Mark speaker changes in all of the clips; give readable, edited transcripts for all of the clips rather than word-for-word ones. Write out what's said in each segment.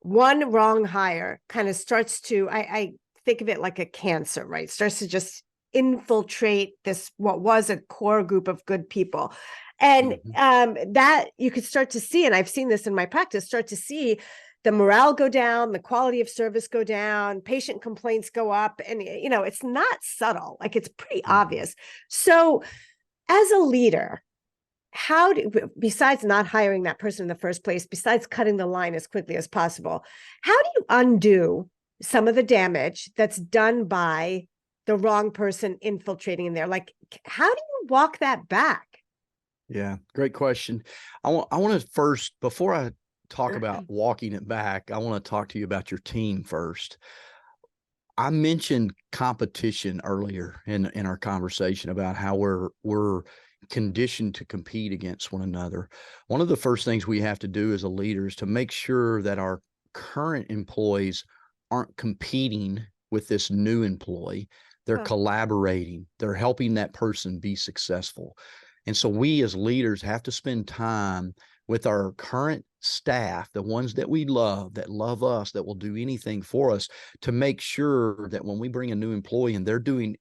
Speaker 1: one wrong hire kind of starts to, I think of it like a cancer, right? Starts to just infiltrate this, what was a core group of good people. And that you could start to see, and I've seen this in my practice, start to see the morale go down, the quality of service go down, patient complaints go up. And, it's not subtle, like it's pretty obvious. So as a leader, how do, besides not hiring that person in the first place, besides cutting the line as quickly as possible, how do you undo some of the damage that's done by the wrong person infiltrating in there? Like, how do you walk that back?
Speaker 2: Yeah, great question. I want to first, before I talk about walking it back, I want to talk to you about your team first. I mentioned competition earlier in our conversation about how we're conditioned to compete against one another. One of the first things we have to do as a leader is to make sure that our current employees aren't competing with this new employee. They're collaborating. They're helping that person be successful. And so we as leaders have to spend time with our current staff, the ones that we love, that love us, that will do anything for us, to make sure that when we bring a new employee and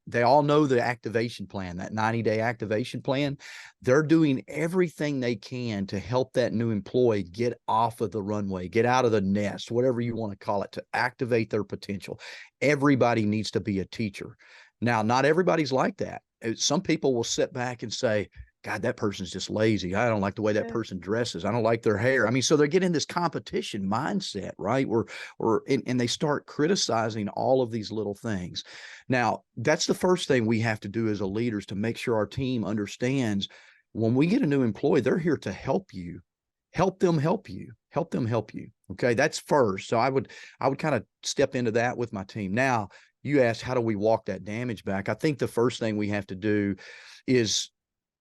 Speaker 2: they all know the activation plan, that 90-day activation plan, they're doing everything they can to help that new employee get off of the runway, get out of the nest, whatever you want to call it, to activate their potential. Everybody needs to be a teacher. Now, not everybody's like that. Some people will sit back and say, God, that person's just lazy. I don't like the way that person dresses. I don't like their hair. I mean, so they're getting this competition mindset, right? And they start criticizing all of these little things. Now, that's the first thing we have to do as a leader, is to make sure our team understands when we get a new employee, they're here to help you, help them help you, help them help you. Okay, that's first. So I would kind of step into that with my team. Now, you asked, how do we walk that damage back? I think the first thing we have to do is,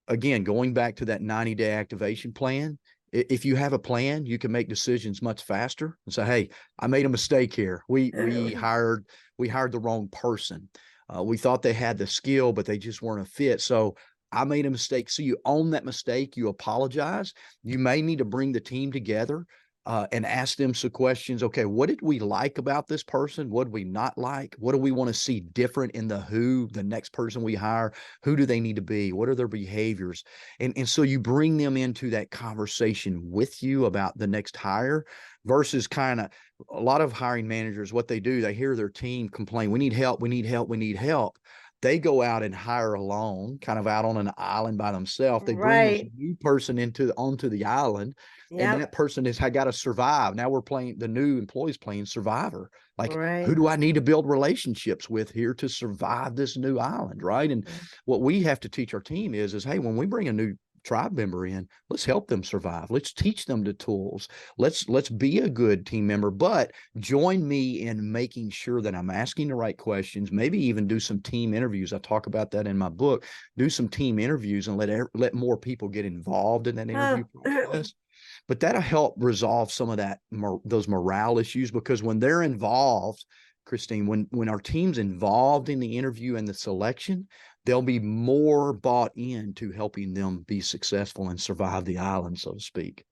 Speaker 2: again, going back to that 90-day activation plan. If you have a plan, you can make decisions much faster and say, hey, I made a mistake here. We hired the wrong person. We thought they had the skill, but they just weren't a fit. So I made a mistake. So you own that mistake. You apologize. You may need to bring the team together and ask them some questions. Okay, what did we like about this person? What did we not like? What do we want to see different in the next person we hire? Who do they need to be? What are their behaviors? And so you bring them into that conversation with you about the next hire, versus kind of a lot of hiring managers, what they do, they hear their team complain, we need help, we need help, we need help. They go out and hire alone, kind of out on an island by themselves. They bring this new person onto the island, and that person has got to survive. Now the new employee's playing survivor. Like, who do I need to build relationships with here to survive this new island, right? And what we have to teach our team is, hey, when we bring a new tribe member in, let's help them survive. Let's teach them the tools. Let's be a good team member, but join me in making sure that I'm asking the right questions, maybe even do some team interviews. I talk about that in my book. Do some team interviews and let more people get involved in that interview process. But that'll help resolve some of those morale issues, because when they're involved, Christine, when our team's involved in the interview and the selection, they'll be more bought into helping them be successful and survive the island, so to speak.